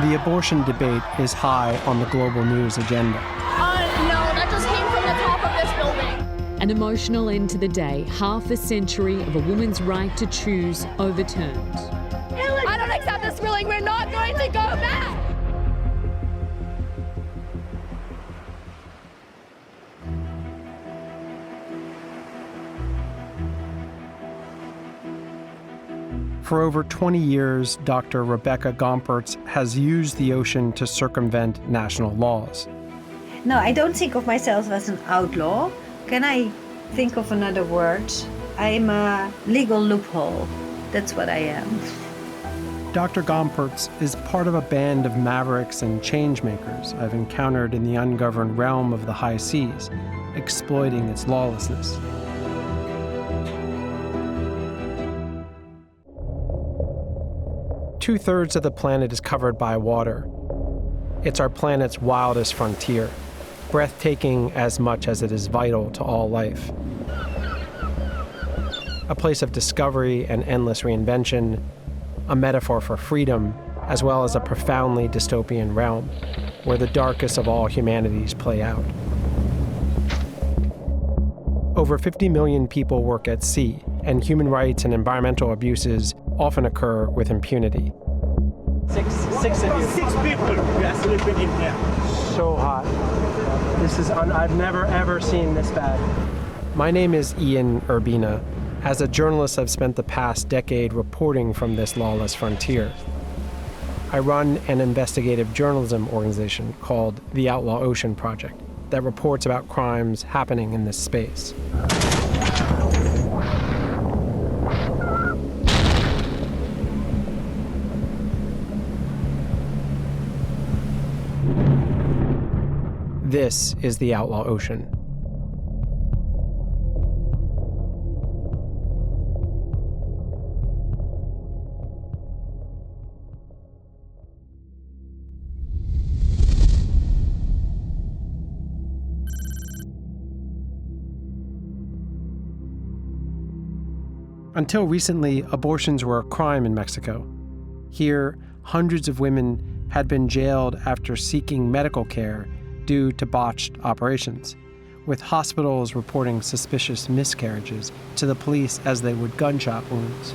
The abortion debate is high on the global news agenda. No, that just came from the top of this building. An emotional end to the day, half a century of a woman's right to choose overturned. I don't accept this ruling. We're not going to go back. For over 20 years, Dr. Rebecca Gompertz has used the ocean to circumvent national laws. No, I don't think of myself as an outlaw. Can I think of another word? I'm a legal loophole. That's what I am. Dr. Gompertz is part of a band of mavericks and changemakers I've encountered in the ungoverned realm of the high seas, exploiting its lawlessness. Two-thirds of the planet is covered by water. It's our planet's wildest frontier, breathtaking as much as it is vital to all life. A place of discovery and endless reinvention, a metaphor for freedom, as well as a profoundly dystopian realm where the darkest of all humanities play out. Over 50 million people work at sea, and human rights and environmental abuses often occur with impunity. Six of you. 6 people. We are sleeping in here. So hot. This is I've never ever seen this bad. My name is Ian Urbina. As a journalist, I've spent the past decade reporting from this lawless frontier. I run an investigative journalism organization called the Outlaw Ocean Project that reports about crimes happening in this space. This is the Outlaw Ocean. Until recently, abortions were a crime in Mexico. Here, hundreds of women had been jailed after seeking medical care due to botched operations, with hospitals reporting suspicious miscarriages to the police as they would gunshot wounds.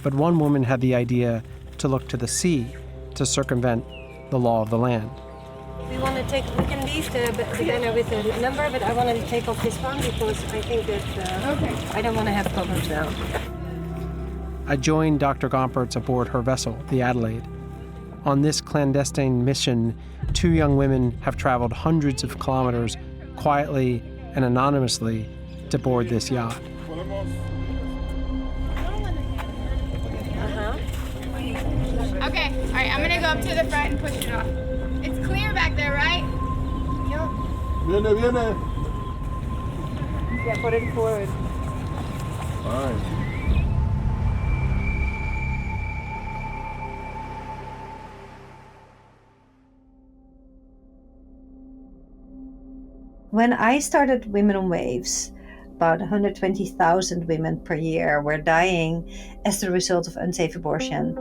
But one woman had the idea to look to the sea to circumvent the law of the land. We can leave the banner with the number, but I wanted to take off this one because I think that I don't want to have problems now. I joined Dr. Gompertz aboard her vessel, the Adelaide. On this clandestine mission, 2 young women have traveled hundreds of kilometers quietly and anonymously to board this yacht. Okay, all right, I'm gonna go up to the front and push it off. It's clear back there, right? Viene. Yeah, put it forward. Fine. When I started Women on Waves, about 120,000 women per year were dying as the result of unsafe abortion.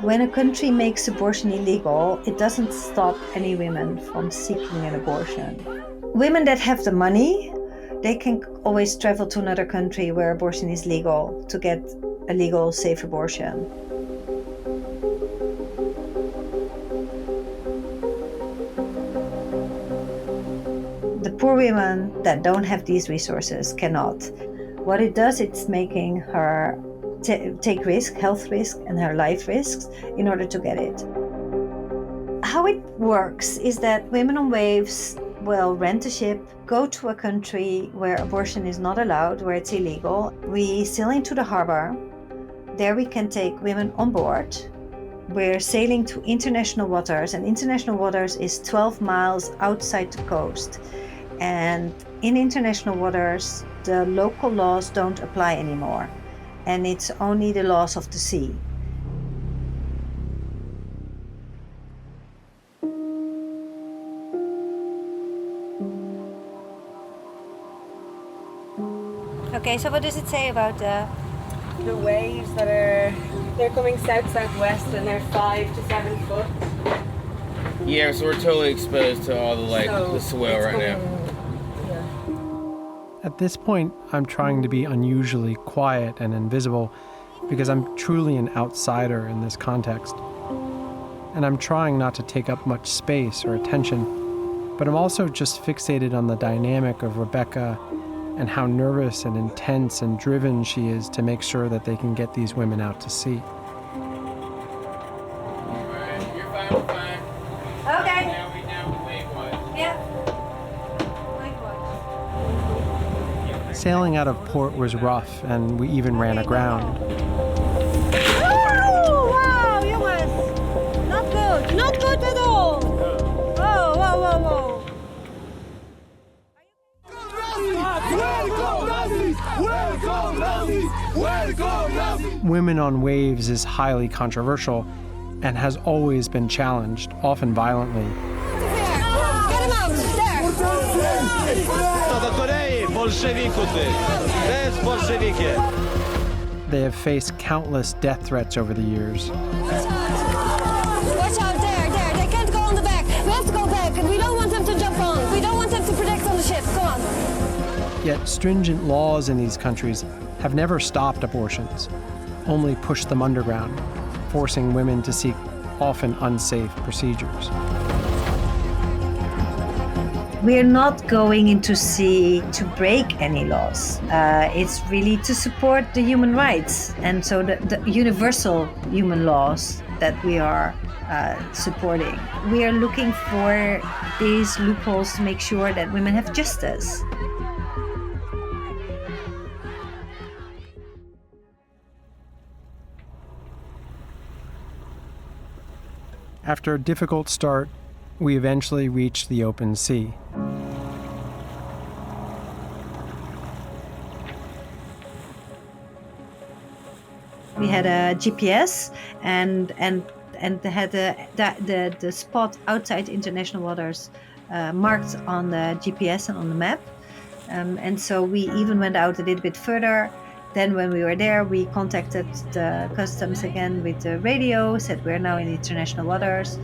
When a country makes abortion illegal, it doesn't stop any women from seeking an abortion. Women that have the money, they can always travel to another country where abortion is legal to get a legal, safe abortion. The poor women that don't have these resources cannot. What it does, it's making her take risk, health risk, and her life risks in order to get it. How it works is that Women on Waves will rent a ship, go to a country where abortion is not allowed, where it's illegal. We sail into the harbor. There we can take women on board. We're sailing to international waters, and international waters is 12 miles outside the coast. And in international waters, the local laws don't apply anymore, and it's only the laws of the sea. Okay, so what does it say about the waves that they're coming south-southwest and they're 5 to 7 foot? Yeah, so we're totally exposed to all the swell right now. At this point, I'm trying to be unusually quiet and invisible because I'm truly an outsider in this context. And I'm trying not to take up much space or attention, but I'm also just fixated on the dynamic of Rebecca and how nervous and intense and driven she is to make sure that they can get these women out to sea. You're fine, we're fine. Okay. Now we wait what? Yeah. Sailing out of port was rough, and we even ran aground. Oh, wow, you was not good. Not good at all. Whoa, whoa, whoa, whoa. Women on waves is highly controversial and has always been challenged, often violently. Get him out. They have faced countless death threats over the years. Watch out there. They can't go on the back. We have to go back, and we don't want them to jump on. We don't want them to protect on the ship. Come on. Yet stringent laws in these countries have never stopped abortions, only pushed them underground, forcing women to seek often unsafe procedures. We're not going into sea to break any laws. It's really to support the human rights, and so the universal human laws that we are supporting. We are looking for these loopholes to make sure that women have justice. After a difficult start, we eventually reached the open sea. We had a GPS and had the spot outside international waters marked on the GPS and on the map. And so we even went out a little bit further. Then when we were there, we contacted the customs again with the radio, said we're now in international waters.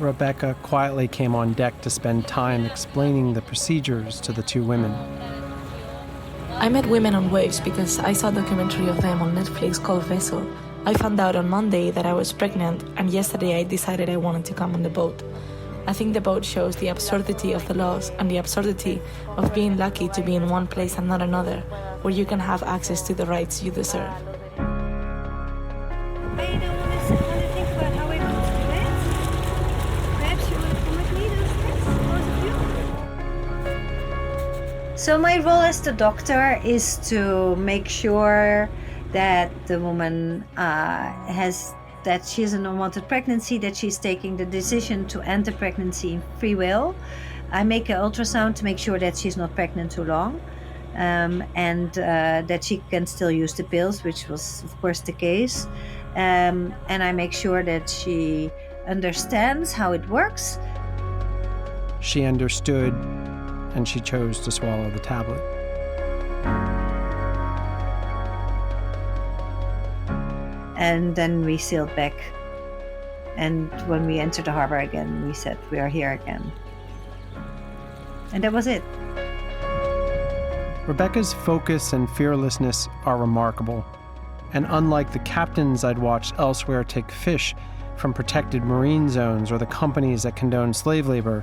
Rebecca quietly came on deck to spend time explaining the procedures to the two women. I met women on waves because I saw a documentary of them on Netflix called Vessel. I found out on Monday that I was pregnant, and yesterday I decided I wanted to come on the boat. I think the boat shows the absurdity of the laws and the absurdity of being lucky to be in one place and not another, where you can have access to the rights you deserve. I don't want to think about how we're going to do it. Perhaps you want to come with me downstairs, both of you? So my role as the doctor is to make sure that the woman that she has an unwanted pregnancy, that she's taking the decision to end the pregnancy in free will. I make an ultrasound to make sure that she's not pregnant too long, and that she can still use the pills, which was of course the case. And I make sure that she understands how it works. She understood, and she chose to swallow the tablet. And then we sailed back. And when we entered the harbor again, we said, we are here again. And that was it. Rebecca's focus and fearlessness are remarkable. And unlike the captains I'd watched elsewhere take fish from protected marine zones or the companies that condone slave labor,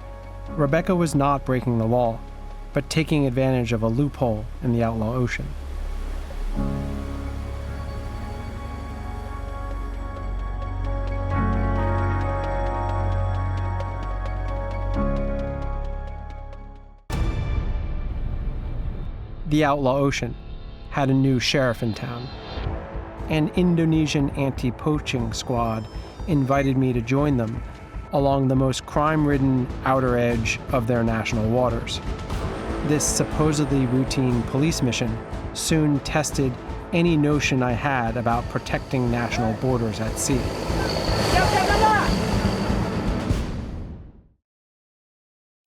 Rebecca was not breaking the law, but taking advantage of a loophole in the Outlaw Ocean. The Outlaw Ocean had a new sheriff in town. An Indonesian anti-poaching squad invited me to join them along the most crime-ridden outer edge of their national waters. This supposedly routine police mission soon tested any notion I had about protecting national borders at sea.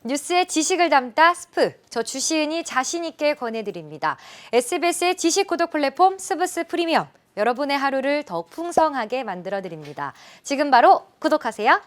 뉴스의 지식을 담다 스프, 저 주시은이 자신있게 권해드립니다. SBS의 지식 구독 플랫폼 스브스프리미엄, 여러분의 하루를 더욱 풍성하게 만들어드립니다. 지금 바로 구독하세요.